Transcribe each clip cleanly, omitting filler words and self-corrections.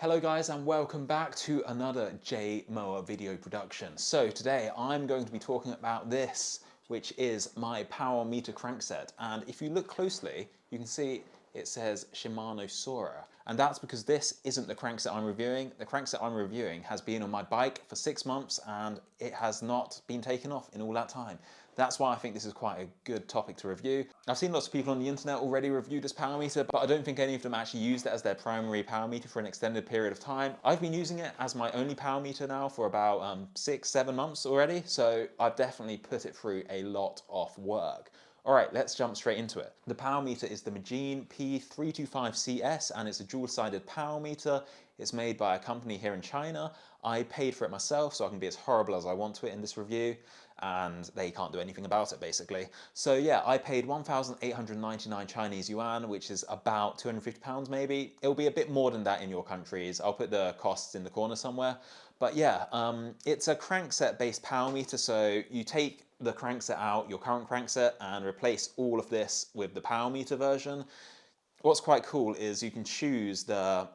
Hello guys and welcome back to another Mower video production. So today I'm going to be talking about this, which is my power meter crankset. And if you look closely, you can see it says Shimano Sora. And that's because this isn't the crankset I'm reviewing. The crankset I'm reviewing has been on my bike for 6 months and it has not been taken off in all that time. That's why I think this is quite a good topic to review. I've seen lots of people on the internet already review this power meter, but I don't think any of them actually used it as their primary power meter for an extended period of time. I've been using it as my only power meter now for about 6-7 months already, so I've definitely put it through a lot of work. All right, let's jump straight into it. The power meter is the Magene P325 CS and it's a dual-sided power meter. It's made by a company here in China. I paid for it myself so I can be as horrible as I want to it in this review, and they can't do anything about it basically. So yeah, I paid 1,899 Chinese yuan, which is about £250 maybe. It'll be a bit more than that in your countries. I'll put the costs in the corner somewhere. But yeah, it's a crankset based power meter, so you take the crankset out, your current crankset, and replace all of this with the power meter version. What's quite cool is you can choose the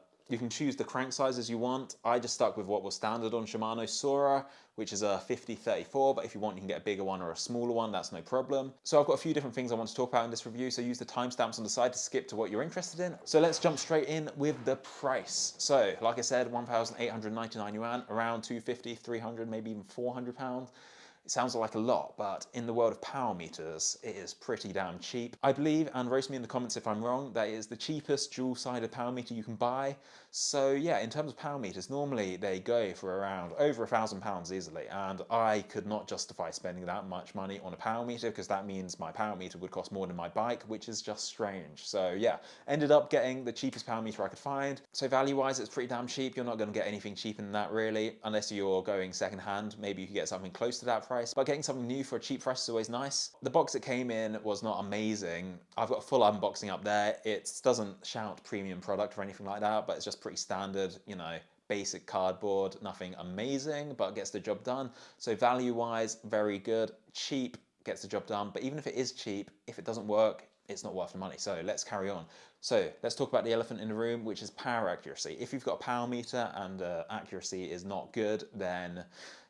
crank sizes you want. I just stuck with what was standard on Shimano Sora, which is a 50-34, but if you want you can get a bigger one or a smaller one, that's no problem. So I've got a few different things I want to talk about in this review, so use the timestamps on the side to skip to what you're interested in. So let's jump straight in with the price. So like I said, 1,899 yuan, around 250, 300, maybe even £400. It sounds like a lot, but in the world of power meters, it is pretty damn cheap. I believe, and roast me in the comments if I'm wrong, that it is the cheapest dual-sided power meter you can buy. So yeah, in terms of power meters, normally they go for around over £1,000 easily, and I could not justify spending that much money on a power meter because that means my power meter would cost more than my bike, which is just strange. So yeah, ended up getting the cheapest power meter I could find. So value-wise, it's pretty damn cheap. You're not going to get anything cheaper than that really, unless you're going second-hand. Maybe you could get something close to that price. But getting something new for a cheap price is always nice. The box it came in was not amazing. I've got a full unboxing up there. It doesn't shout premium product or anything like that, but it's just pretty standard, you know, basic cardboard, nothing amazing, but gets the job done. So value-wise, very good. Cheap, gets the job done. But even if it is cheap, if it doesn't work, it's not worth the money. So let's carry on. So let's talk about the elephant in the room, which is power accuracy. If you've got a power meter and accuracy is not good, then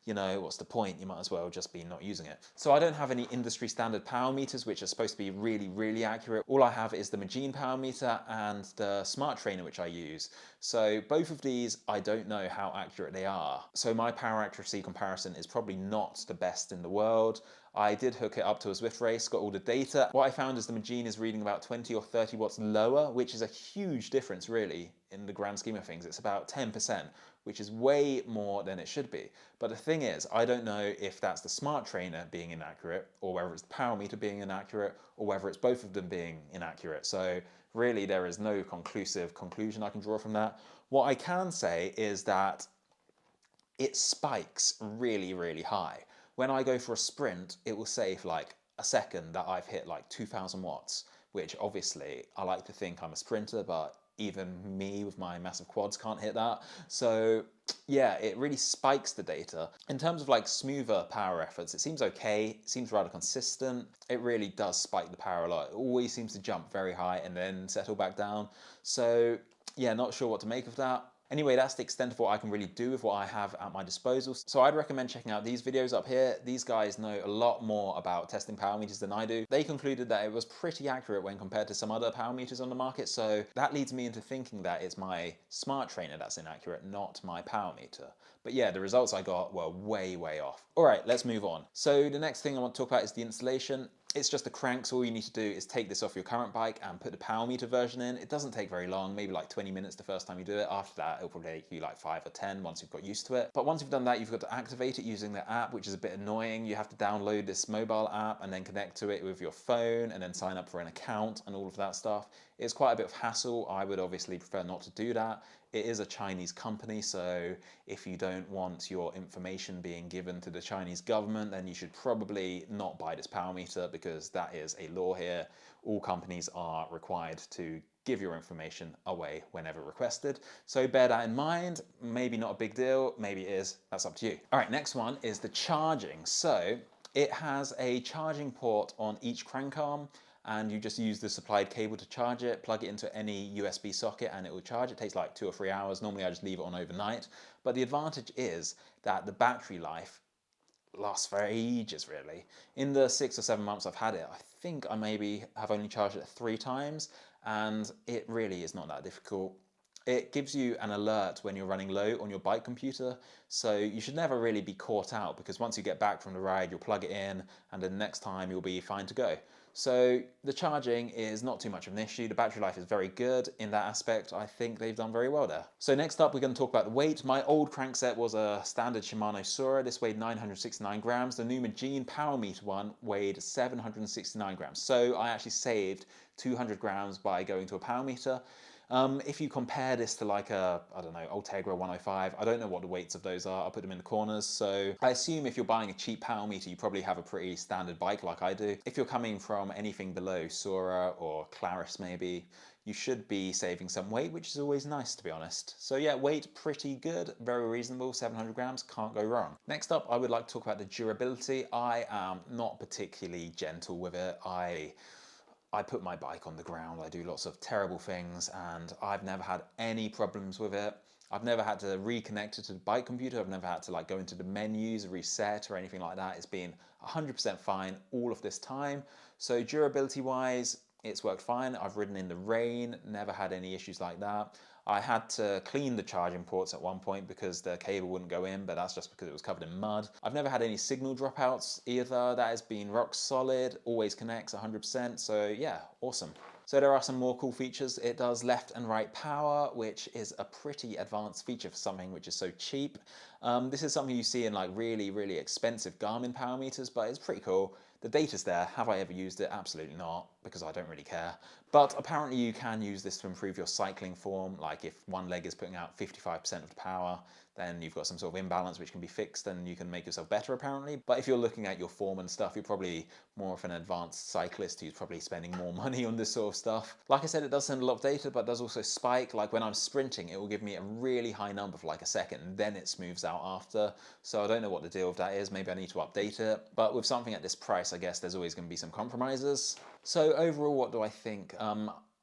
you know, what's the point? You might as well just be not using it. So I don't have any industry standard power meters, which are supposed to be really, really accurate. All I have is the Magene power meter and the Smart Trainer, which I use. So both of these, I don't know how accurate they are. So my power accuracy comparison is probably not the best in the world. I did hook it up to a Zwift race, got all the data. What I found is the Magene is reading about 20 or 30 watts lower, which is a huge difference really in the grand scheme of things. It's about 10%, which is way more than it should be. But the thing is, I don't know if that's the Smart Trainer being inaccurate, or whether it's the power meter being inaccurate, or whether it's both of them being inaccurate. So really there is no conclusive conclusion I can draw from that. What I can say is that it spikes really, really high. When I go for a sprint, it will say for like a second that I've hit like 2,000 watts, which obviously I like to think I'm a sprinter, but even me with my massive quads can't hit that. So yeah, it really spikes the data. In terms of like smoother power efforts, it seems okay, it seems rather consistent. It really does spike the power a lot. It always seems to jump very high and then settle back down. So yeah, not sure what to make of that. Anyway, that's the extent of what I can really do with what I have at my disposal. So I'd recommend checking out these videos up here. These guys know a lot more about testing power meters than I do. They concluded that it was pretty accurate when compared to some other power meters on the market. So that leads me into thinking that it's my Smart Trainer that's inaccurate, not my power meter. But yeah, the results I got were way, way off. All right, let's move on. So the next thing I want to talk about is the installation. It's just the cranks. All you need to do is take this off your current bike and put the power meter version in. It doesn't take very long, maybe like 20 minutes the first time you do it. After that, it'll probably take you like 5 or 10 once you've got used to it. But once you've done that, you've got to activate it using the app, which is a bit annoying. You have to download this mobile app and then connect to it with your phone and then sign up for an account and all of that stuff. It's quite a bit of hassle. I would obviously prefer not to do that. It is a Chinese company, so if you don't want your information being given to the Chinese government, then you should probably not buy this power meter because that is a law here. All companies are required to give your information away whenever requested. So bear that in mind. Maybe not a big deal, maybe it is, that's up to you. All right, next one is the charging. So it has a charging port on each crank arm, and you just use the supplied cable to charge it, plug it into any USB socket and it will charge. It takes like 2 or 3 hours. Normally I just leave it on overnight. But the advantage is that the battery life lasts for ages, really. In the 6 or 7 months I've had it, I think I maybe have only charged it 3 times, and it really is not that difficult. It gives you an alert when you're running low on your bike computer, so you should never really be caught out, because once you get back from the ride, you'll plug it in, and the next time you'll be fine to go. So the charging is not too much of an issue. The battery life is very good in that aspect. I think they've done very well there. So next up, we're going to talk about the weight. My old crankset was a standard Shimano Sura. This weighed 969 grams. The new Magene Power Meter one weighed 769 grams. So I actually saved 200 grams by going to a power meter. If you compare this to like a, I don't know, Ultegra 105, I don't know what the weights of those are. I'll put them in the corners. So I assume if you're buying a cheap power meter, you probably have a pretty standard bike like I do. If you're coming from anything below Sura or Claris maybe, you should be saving some weight, which is always nice, to be honest. So yeah, weight pretty good, very reasonable, 700 grams, can't go wrong. Next up, I would like to talk about the durability. I am not particularly gentle with it. I put my bike on the ground, I do lots of terrible things, and I've never had any problems with it. I've never had to reconnect it to the bike computer. I've never had to like go into the menus, reset or anything like that. It's been 100% fine all of this time. So durability wise, it's worked fine. I've ridden in the rain, never had any issues like that. I had to clean the charging ports at one point because the cable wouldn't go in, but that's just because it was covered in mud. I've never had any signal dropouts either. That has been rock solid, always connects 100%. So yeah, awesome. So there are some more cool features. It does left and right power, which is a pretty advanced feature for something which is so cheap. This is something you see in like really, really expensive Garmin power meters, but it's pretty cool. The data's there. Have I ever used it? Absolutely not, because I don't really care. But apparently you can use this to improve your cycling form. Like if one leg is putting out 55% of the power, then you've got some sort of imbalance which can be fixed and you can make yourself better apparently. But if you're looking at your form and stuff, you're probably more of an advanced cyclist who's probably spending more money on this sort of stuff. Like I said, it does send a lot of data, but it does also spike. Like when I'm sprinting, it will give me a really high number for like a second, and then it smooths out after. So I don't know what the deal with that is. Maybe I need to update it. But with something at this price, I guess there's always going to be some compromises. So overall, what do I think?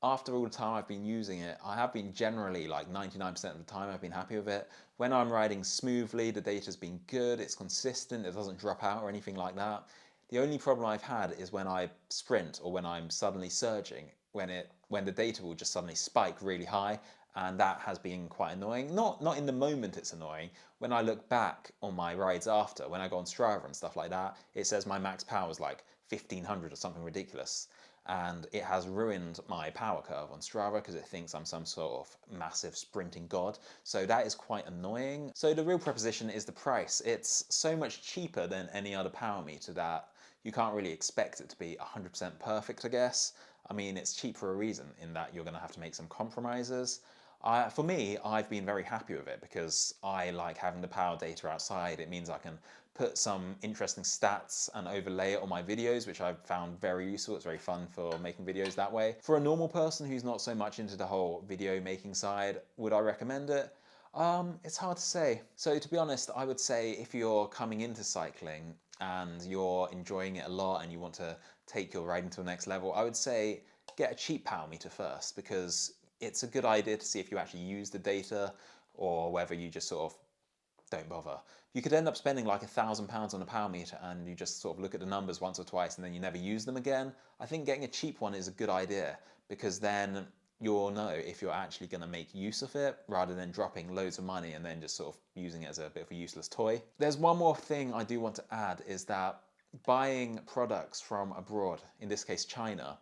After all the time I've been using it, I have been generally like 99% of the time I've been happy with it. When I'm riding smoothly, the data's been good, it's consistent, it doesn't drop out or anything like that. The only problem I've had is when I sprint or when I'm suddenly surging, when the data will just suddenly spike really high, and that has been quite annoying. Not in the moment it's annoying. When I look back on my rides after, when I go on Strava and stuff like that, it says my max power is like 1500 or something ridiculous. And it has ruined my power curve on Strava because it thinks I'm some sort of massive sprinting god. So that is quite annoying. So the real proposition is the price. It's so much cheaper than any other power meter that you can't really expect it to be 100% perfect, I guess. I mean, it's cheap for a reason in that you're going to have to make some compromises. For me, I've been very happy with it because I like having the power data outside. It means I can put some interesting stats and overlay it on my videos, which I've found very useful. It's very fun for making videos that way. For a normal person who's not so much into the whole video making side, would I recommend it? It's hard to say. So to be honest, I would say if you're coming into cycling and you're enjoying it a lot and you want to take your riding to the next level, I would say get a cheap power meter first, because it's a good idea to see if you actually use the data or whether you just sort of don't bother. You could end up spending like £1,000 on a power meter and you just sort of look at the numbers once or twice and then you never use them again. I think getting a cheap one is a good idea, because then you'll know if you're actually going to make use of it rather than dropping loads of money and then just sort of using it as a bit of a useless toy. There's one more thing I do want to add, is that buying products from abroad, in this case China,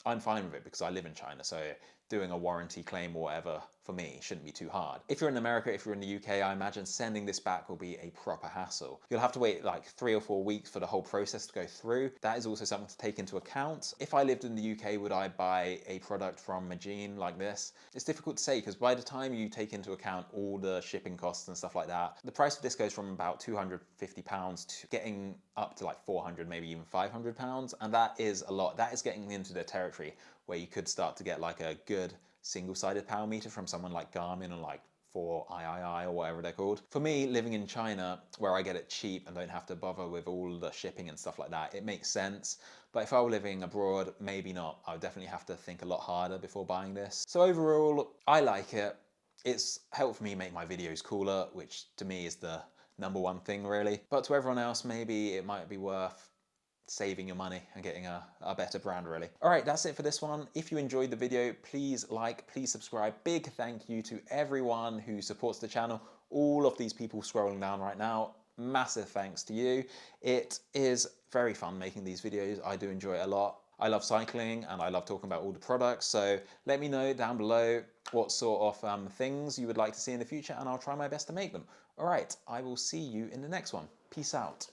I'm fine with it because I live in China, so doing a warranty claim or whatever for me shouldn't be too hard. If you're in America, if you're in the UK, I imagine sending this back will be a proper hassle. You'll have to wait like 3 or 4 weeks for the whole process to go through. That is also something to take into account. If I lived in the UK, would I buy a product from Magene like this? It's difficult to say, because by the time you take into account all the shipping costs and stuff like that, the price of this goes from about £250 to getting up to like 400, maybe even £500, and that is a lot. That is getting into the territory where you could start to get like a good single-sided power meter from someone like Garmin and like 4II or whatever they're called. For me, living in China, where I get it cheap and don't have to bother with all the shipping and stuff like that, it makes sense. But if I were living abroad, maybe not. I would definitely have to think a lot harder before buying this. So overall, I like it. It's helped me make my videos cooler, which to me is the #1 thing really. But to everyone else, maybe it might be worth saving your money and getting a better brand really. All right, that's it for this one. If you enjoyed the video, please like, please subscribe. Big thank you to everyone who supports the channel. All of these people scrolling down right now, massive thanks to you. It is very fun making these videos. I do enjoy it a lot. I love cycling and I love talking about all the products. So let me know down below what sort of things you would like to see in the future and I'll try my best to make them. All right, I will see you in the next one. Peace out.